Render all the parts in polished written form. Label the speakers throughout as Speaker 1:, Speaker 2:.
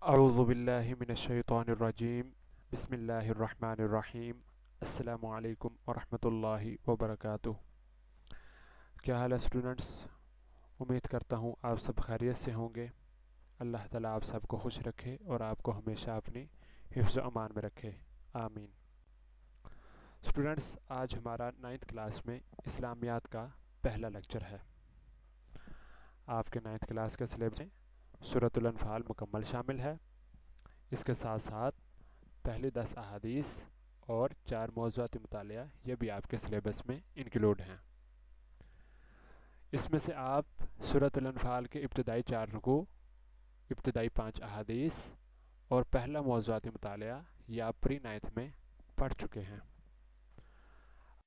Speaker 1: اعوذ باللہ من الشیطان الرجیم بسم اللہ الرحمن الرحیم السلام علیکم ورحمۃ اللہ وبرکاتہ۔ کیا حال ہے اسٹوڈنٹس؟ امید کرتا ہوں آپ سب خیریت سے ہوں گے۔ اللہ تعالیٰ آپ سب کو خوش رکھے اور آپ کو ہمیشہ اپنی حفظ و امان میں رکھے، آمین۔ اسٹوڈنٹس، آج ہمارا 9th کلاس میں اسلامیات کا پہلا لیکچر ہے۔ آپ کے 9th کلاس کے سلیبس میں سورۃ الانفال مکمل شامل ہے۔ اس کے ساتھ ساتھ پہلی 10 احادیث اور 4 موضوعاتی مطالعہ یہ بھی آپ کے سلیبس میں انکلوڈ ہیں۔ اس میں سے آپ سورۃ الانفال کے ابتدائی 4 رکوع، ابتدائی 5 احادیث اور پہلا موضوعاتی مطالعہ یہ آپ پری 9th میں پڑھ چکے ہیں۔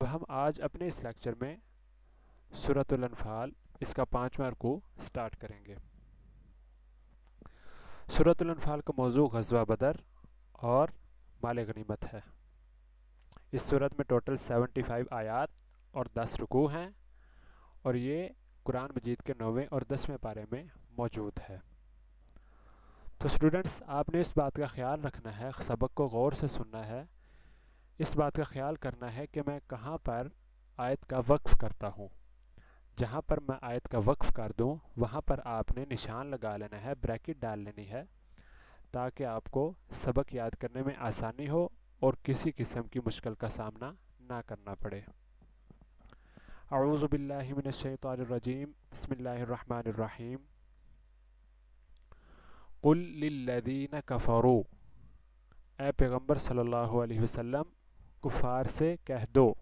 Speaker 1: اب ہم آج اپنے اس لیکچر میں سورۃ الانفال اس کا 5واں رکوع سٹارٹ کریں گے۔ سورۃ الانفال کا موضوع غزوہ بدر اور مال غنیمت ہے۔ اس سورت میں ٹوٹل 75 آیات اور 10 رکوع ہیں اور یہ قرآن مجید کے 9ویں اور 10ویں پارے میں موجود ہے۔ تو اسٹوڈنٹس، آپ نے اس بات کا خیال رکھنا ہے، سبق کو غور سے سننا ہے، اس بات کا خیال کرنا ہے کہ میں کہاں پر آیت کا وقف کرتا ہوں۔ جہاں پر میں آیت کا وقف کر دوں وہاں پر آپ نے نشان لگا لینا ہے، بریکٹ ڈال لینی ہے، تاکہ آپ کو سبق یاد کرنے میں آسانی ہو اور کسی قسم کی مشکل کا سامنا نہ کرنا پڑے۔ اعوذ باللہ من الشیطان الرجیم بسم اللہ الرحمن الرحیم۔ قل للذین کفروا، اے پیغمبر صلی اللہ علیہ وسلم کفار سے کہہ دو،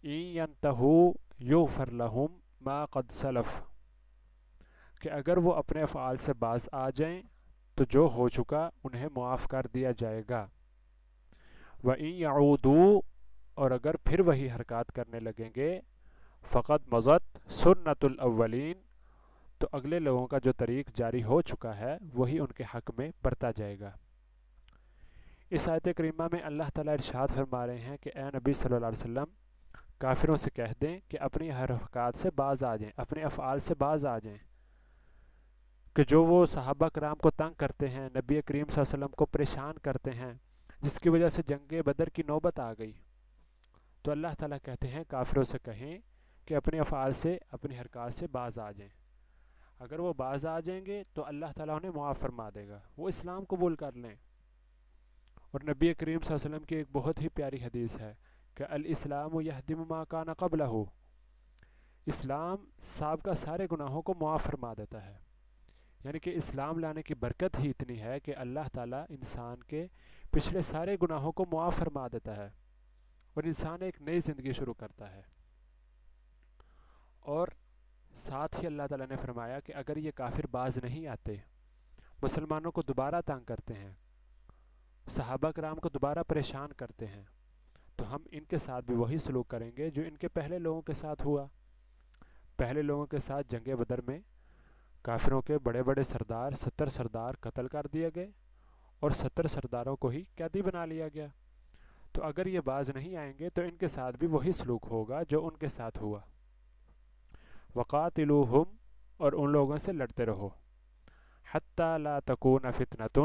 Speaker 1: ان ینتہوا یغفر لہم ما قد سلف، کہ اگر وہ اپنے افعال سے باز آ جائیں تو جو ہو چکا انہیں معاف کر دیا جائے گا۔ وَإِن يَعُودُوا، اور اگر پھر وہی حرکات کرنے لگیں گے، فقد مضت سنت الاولین، تو اگلے لوگوں کا جو طریق جاری ہو چکا ہے وہی ان کے حق میں برتا جائے گا۔ اس آیت کریمہ میں اللہ تعالیٰ ارشاد فرما رہے ہیں کہ اے نبی صلی اللہ علیہ وسلم کافروں سے کہہ دیں کہ اپنی حرکات سے باز آ جائیں، اپنے افعال سے باز آ جائیں، کہ جو وہ صحابہ کرام کو تنگ کرتے ہیں، نبی کریم صلی اللہ علیہ وسلم کو پریشان کرتے ہیں، جس کی وجہ سے جنگ بدر کی نوبت آ گئی، تو اللہ تعالیٰ کہتے ہیں کافروں سے کہیں کہ اپنے افعال سے، اپنی حرکات سے باز آ جائیں۔ اگر وہ باز آ جائیں گے تو اللہ تعالیٰ انہیں معاف فرما دے گا، وہ اسلام قبول کر لیں۔ اور نبی کریم صلی اللہ علیہ وسلم کی ایک بہت ہی پیاری حدیث ہے کہ الاسلام یہدم ما کان قبلہ، اسلام سابقہ سارے گناہوں کو معاف فرما دیتا ہے۔ یعنی کہ اسلام لانے کی برکت ہی اتنی ہے کہ اللہ تعالیٰ انسان کے پچھلے سارے گناہوں کو معاف فرما دیتا ہے اور انسان ایک نئی زندگی شروع کرتا ہے۔ اور ساتھ ہی اللہ تعالیٰ نے فرمایا کہ اگر یہ کافر باز نہیں آتے، مسلمانوں کو دوبارہ تنگ کرتے ہیں، صحابہ کرام کو دوبارہ پریشان کرتے ہیں، تو ہم ان کے ساتھ بھی وہی سلوک کریں گے جو ان کے پہلے لوگوں کے ساتھ ہوا۔ پہلے لوگوں کے ساتھ جنگ بدر میں کافروں کے بڑے بڑے سردار، 70 سردار قتل کر دیے گئے اور 70 سرداروں کو ہی قیدی بنا لیا گیا۔ تو اگر یہ باز نہیں آئیں گے تو ان کے ساتھ بھی وہی سلوک ہوگا جو ان کے ساتھ ہوا۔ وقاتلوہم، اور ان لوگوں سے لڑتے رہو، حتی لا تکون فتنۃ،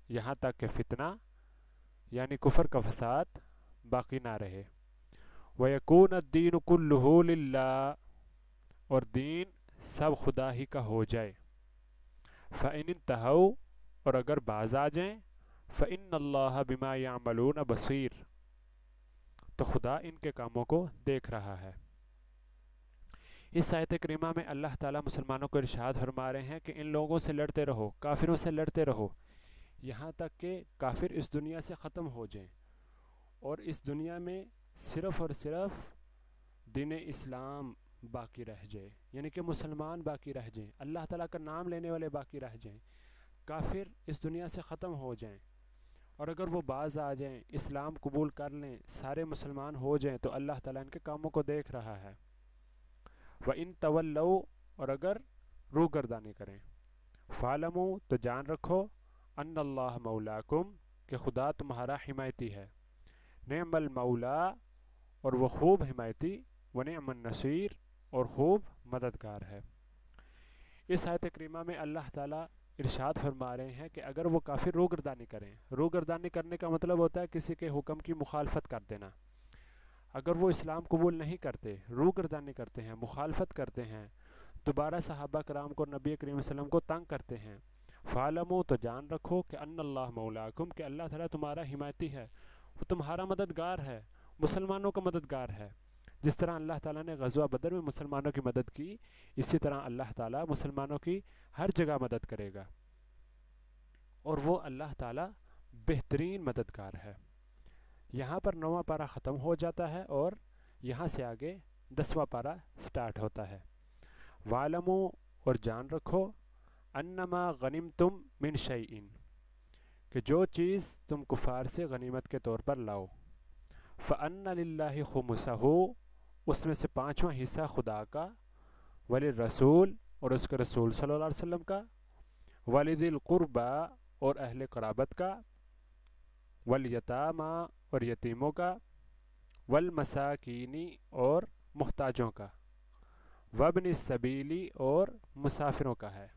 Speaker 1: یہاں تک کہ فتنہ یعنی کفر کا فساد باقی نہ رہے۔ ویکون الدین کلہ للہ، اور دین سب خدا ہی کا ہو جائے۔ فَإِنِ انتہوا، اور اگر باز آ جائیں، فَإِنَّ اللَّهَ بِمَا يَعْمَلُونَ بَصِيرٌ، تو خدا ان کے کاموں کو دیکھ رہا ہے۔ اس آیت کریمہ میں اللہ تعالیٰ مسلمانوں کو ارشاد فرما رہے ہیں کہ ان لوگوں سے لڑتے رہو، کافروں سے لڑتے رہو، یہاں تک کہ کافر اس دنیا سے ختم ہو جائیں اور اس دنیا میں صرف اور صرف دین اسلام باقی رہ جائے، یعنی کہ مسلمان باقی رہ جائیں، اللہ تعالیٰ کا نام لینے والے باقی رہ جائیں، کافر اس دنیا سے ختم ہو جائیں۔ اور اگر وہ باز آ جائیں، اسلام قبول کر لیں، سارے مسلمان ہو جائیں، تو اللہ تعالیٰ ان کے کاموں کو دیکھ رہا ہے۔ وَإِن تَوَلَّوْا، اور اگر روگردانی کریں، فَاعْلَمُوا، تو جان رکھو، ان اللہ مولاکم، کہ خدا تمہارا حمایتی ہے، نعم المولا، اور وہ خوب حمایتی، ونعم النصیر، اور خوب مددگار ہے۔ اس آیت کریمہ میں اللہ تعالیٰ ارشاد فرما رہے ہیں کہ اگر وہ کافر روگردانی کریں، روگردانی کرنے کا مطلب ہوتا ہے کسی کے حکم کی مخالفت کر دینا، اگر وہ اسلام قبول نہیں کرتے، روگردانی کرتے ہیں، مخالفت کرتے ہیں، دوبارہ صحابہ کرام کو، نبی کریم صلی اللہ علیہ وسلم کو تنگ کرتے ہیں، فَعْلَمُوا تو جان رکھو کہ ان اللہ مولاکم کہ اللہ تعالیٰ تمہارا حمایتی ہے، وہ تمہارا مددگار ہے، مسلمانوں کا مددگار ہے۔ جس طرح اللہ تعالیٰ نے غزوہ بدر میں مسلمانوں کی مدد کی، اسی طرح اللہ تعالیٰ مسلمانوں کی ہر جگہ مدد کرے گا، اور وہ اللہ تعالیٰ بہترین مددگار ہے۔ یہاں پر 9واں پارہ ختم ہو جاتا ہے اور یہاں سے آگے 10واں پارہ سٹارٹ ہوتا ہے۔ وَعْلَمُوا اور جان رکھو، انما غنمتم من شیئن کہ جو چیز تم کفار سے غنیمت کے طور پر لاؤ، فَأَنَّ لِلَّهِ خُمُسَهُ اس میں سے 5واں حصہ خدا کا، وَلِلرَّسُولِ اور اس کے رسول صلی اللہ علیہ وسلم کا، وَلِذِي الْقُرْبَى اور اہل قرابت کا، وَالْيَتَامَى اور یتیموں کا، وَالْمَسَاكِينِ اور محتاجوں کا، وَابْنِ السَّبِيلِ اور مسافروں کا ہے۔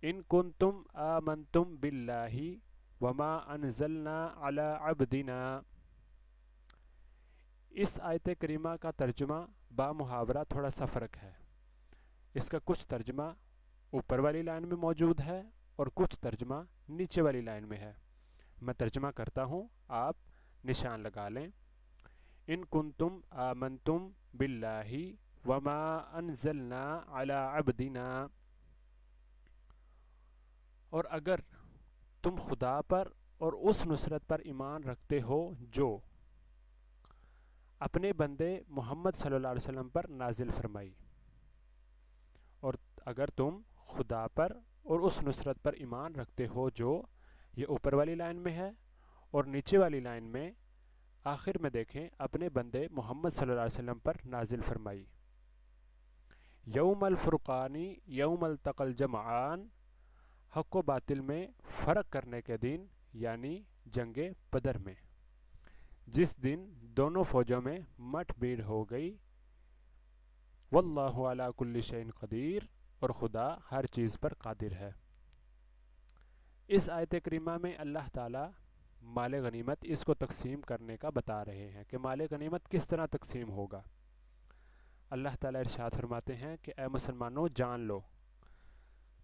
Speaker 1: ان کنتم آمنتم باللہ وما انزلنا علی عبدنا۔ اس آیت کریمہ کا ترجمہ با محاورہ تھوڑا سا فرق ہے، اس کا کچھ ترجمہ اوپر والی لائن میں موجود ہے اور کچھ ترجمہ نیچے والی لائن میں ہے۔ میں ترجمہ کرتا ہوں، آپ نشان لگا لیں۔ ان کنتم آمنتم باللہ وما انزلنا علی عبدنا، اور اگر تم خدا پر اور اس نصرت پر ایمان رکھتے ہو جو اپنے بندے محمد صلی اللہ علیہ وسلم پر نازل فرمائی، اور اگر تم خدا پر اور اس نصرت پر ایمان رکھتے ہو جو، یہ اوپر والی لائن میں ہے، اور نیچے والی لائن میں آخر میں دیکھیں اپنے بندے محمد صلی اللہ علیہ وسلم پر نازل فرمائی۔ یوم الفرقانی یوم التقى الجمعان، حق و باطل میں فرق کرنے کے دن، یعنی جنگ بدر میں، جس دن دونوں فوجوں میں مٹ بھیڑ ہو گئی۔ واللہ علی کل شیء قدیر اور خدا ہر چیز پر قادر ہے۔ اس آیت کریمہ میں اللہ تعالیٰ مال غنیمت اس کو تقسیم کرنے کا بتا رہے ہیں کہ مال غنیمت کس طرح تقسیم ہوگا۔ اللہ تعالیٰ ارشاد فرماتے ہیں کہ اے مسلمانوں جان لو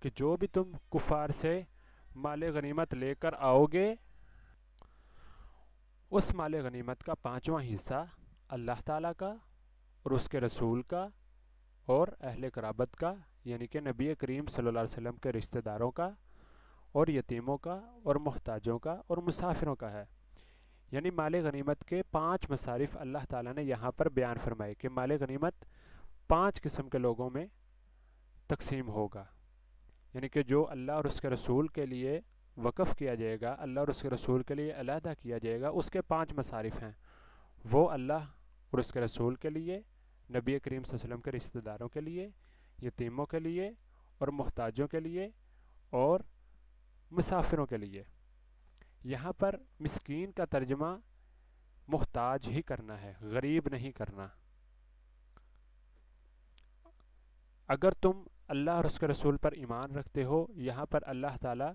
Speaker 1: کہ جو بھی تم کفار سے مال غنیمت لے کر آؤ گے، اس مال غنیمت کا 5واں حصہ اللہ تعالیٰ کا اور اس کے رسول کا اور اہل قرابت کا، یعنی کہ نبی کریم صلی اللہ علیہ وسلم کے رشتہ داروں کا اور یتیموں کا اور محتاجوں کا اور مسافروں کا ہے۔ یعنی مال غنیمت کے 5 مصارف اللہ تعالیٰ نے یہاں پر بیان فرمائے کہ مال غنیمت 5 قسم کے لوگوں میں تقسیم ہوگا، یعنی کہ جو اللہ اور اس کے رسول کے لیے وقف کیا جائے گا، اللہ اور اس کے رسول کے لیے علیحدہ کیا جائے گا، اس کے 5 مصارف ہیں۔ وہ اللہ اور اس کے رسول کے لیے، نبی کریم صلی اللہ علیہ وسلم کے رشتہ داروں کے لیے، یتیموں کے لیے اور محتاجوں کے لیے اور مسافروں کے لیے۔ یہاں پر مسکین کا ترجمہ محتاج ہی کرنا ہے، غریب نہیں کرنا۔ اگر تم اللہ اور اس کے رسول پر ایمان رکھتے ہو، یہاں پر اللہ تعالیٰ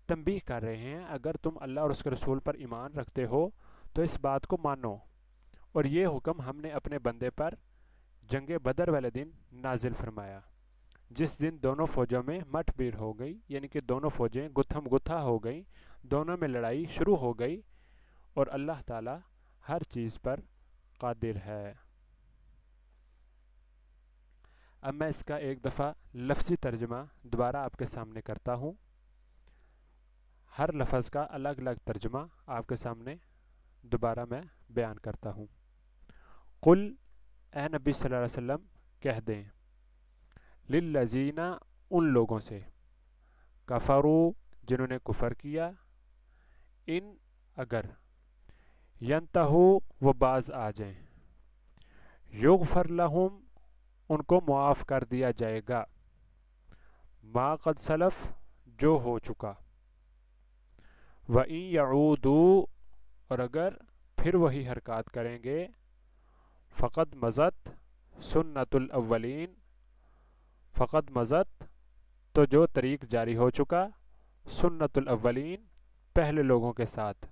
Speaker 1: تنبیہ کر رہے ہیں، اگر تم اللہ اور اس کے رسول پر ایمان رکھتے ہو تو اس بات کو مانو، اور یہ حکم ہم نے اپنے بندے پر جنگ بدر والے دن نازل فرمایا، جس دن دونوں فوجوں میں مٹ بھیڑ ہو گئی، یعنی کہ دونوں فوجیں گتھم گتھا ہو گئیں، دونوں میں لڑائی شروع ہو گئی، اور اللہ تعالیٰ ہر چیز پر قادر ہے۔ اب میں اس کا ایک دفعہ لفظی ترجمہ دوبارہ آپ کے سامنے کرتا ہوں، ہر لفظ کا الگ الگ ترجمہ آپ کے سامنے دوبارہ میں بیان کرتا ہوں۔ قل اے نبی صلی اللہ علیہ وسلم کہہ دیں، للذین ان لوگوں سے، کفروا جنہوں نے کفر کیا، ان اگر، ینتہوا وہ باز آ جائیں، یغفر لہم ان کو معاف کر دیا جائے گا، ما قد سلف جو ہو چکا، وَإِن يَعُودُوا اور اگر پھر وہی حرکات کریں گے، فقد مضت سنت الاولین فقد مضت تو جو طریق جاری ہو چکا سنت الاولین پہلے لوگوں کے ساتھ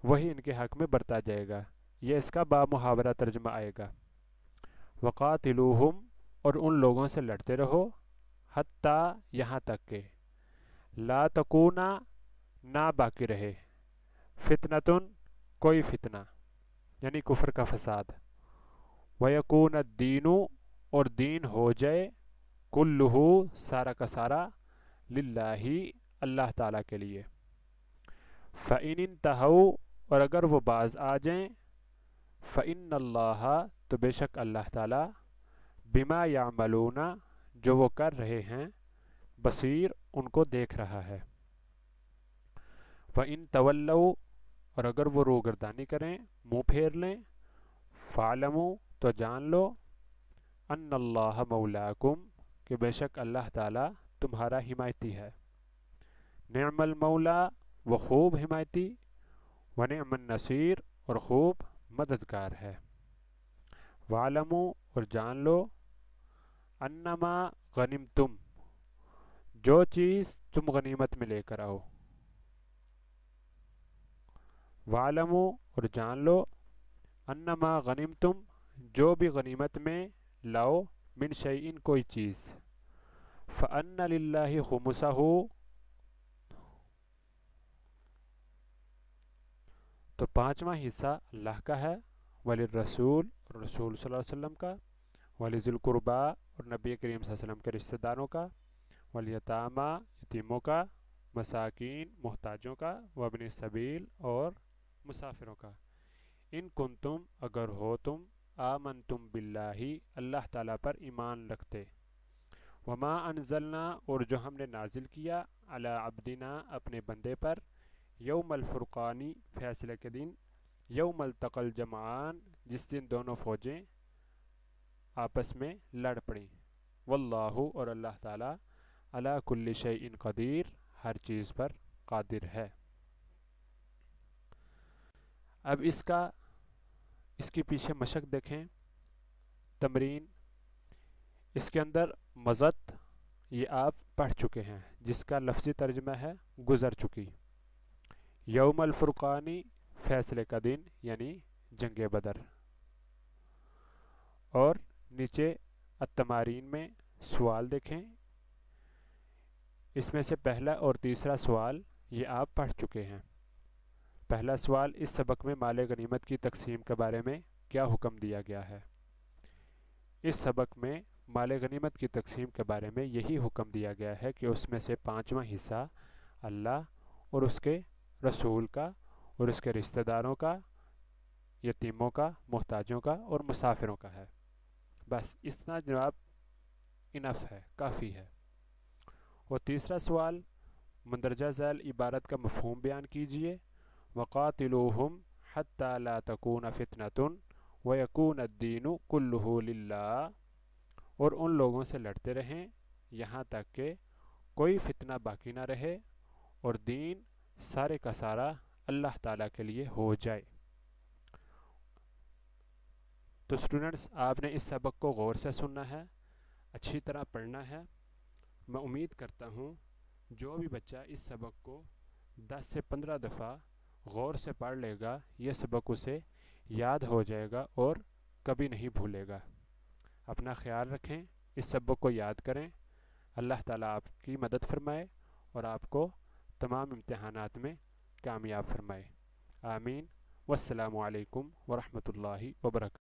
Speaker 1: وہی ان کے حق میں برتا جائے گا. یہ اس کا بامحاورہ ترجمہ آئے گا. وقاتلوہم اور ان لوگوں سے لڑتے رہو حتیٰ یہاں تک کہ لا تکونا نہ باقی رہے فتنتن کوئی فتنہ یعنی کفر کا فساد ویکون الدین اور دین ہو جائے کلہ سارا کا سارا للہ اللہ تعالیٰ کے لیے. فَإِنِ انتہوا اور اگر وہ باز آ جائیں فَإِنَّ اللَّهَ تو بے شک اللہ تعالیٰ بما یعملون جو وہ کر رہے ہیں بصیر ان کو دیکھ رہا ہے. وَإِن تَوَلَّوْا اور اگر وہ روگردانی کریں منہ پھیر لیں فَاعْلَمُوا تو جان لو ان اللہ مولاکم کہ بے شک اللہ تعالیٰ تمہارا حمایتی ہے. نعم المولا وہ خوب حمایتی ونعم النصیر اور خوب مددگار ہے. وَاعْلَمُوا اور جان لو انما غنمتم جو چیز تم غنیمت میں لے کر آؤ. وَاعْلَمُوا اور جان لو انما غنمتم جو بھی غنیمت میں لاؤ من شیئن کوئی چیز فَأَنَّ لِلَّهِ خُمُسَهُ تو پانچواں حصہ اللہ کا ہے وللرسول اور رسول صلی اللہ علیہ وسلم کا ولذی القربا اور نبی کریم صلی اللہ علیہ وسلم کے رشتہ داروں کا والیتامی یتیموں کا مساکین محتاجوں کا وابن السبیل اور مسافروں کا. ان کنتم اگر ہو تم آمنتم باللہ اللہ تعالیٰ پر ایمان رکھتے وما انزلنا اور جو ہم نے نازل کیا علی عبدنا اپنے بندے پر یوم الفرقانی فیصلے کے دن یوم التقى الجمعان جس دن دونوں فوجیں آپس میں لڑ پڑیں واللہ اور اللہ تعالیٰ علی کل شیء قدیر ہر چیز پر قادر ہے. اب اس کی پیچھے مشق دیکھیں تمرین. اس کے اندر مضت یہ آپ پڑھ چکے ہیں جس کا لفظی ترجمہ ہے گزر چکی. یوم الفرقانی فیصلے کا دن یعنی جنگ بدر. اور نیچے التمارین میں سوال دیکھیں. اس میں سے پہلا اور تیسرا سوال یہ آپ پڑھ چکے ہیں. پہلا سوال اس سبق میں مال غنیمت کی تقسیم کے بارے میں کیا حکم دیا گیا ہے. اس سبق میں مال غنیمت کی تقسیم کے بارے میں یہی حکم دیا گیا ہے کہ اس میں سے پانچواں حصہ اللہ اور اس کے رسول کا اور اس کے رشتہ داروں کا یتیموں کا محتاجوں کا اور مسافروں کا ہے. بس اتنا جواب انف ہے کافی ہے. اور تیسرا سوال مندرجہ ذیل عبارت کا مفہوم بیان کیجئے وقاتلوہم حتی لا تکون فتنۃ ویکون الدین کلہ للہ اور ان لوگوں سے لڑتے رہیں یہاں تک کہ کوئی فتنہ باقی نہ رہے اور دین سارے کا سارا اللہ تعالیٰ کے لیے ہو جائے. تو اسٹوڈنٹس آپ نے اس سبق کو غور سے سننا ہے اچھی طرح پڑھنا ہے. میں امید کرتا ہوں جو بھی بچہ اس سبق کو 10 سے 15 دفعہ غور سے پڑھ لے گا یہ سبق اسے یاد ہو جائے گا اور کبھی نہیں بھولے گا. اپنا خیال رکھیں اس سبق کو یاد کریں. اللہ تعالیٰ آپ کی مدد فرمائے اور آپ کو تمام امتحانات میں کامیاب فرمائے. آمین. والسلام علیکم ورحمۃ اللہ وبرکاتہ.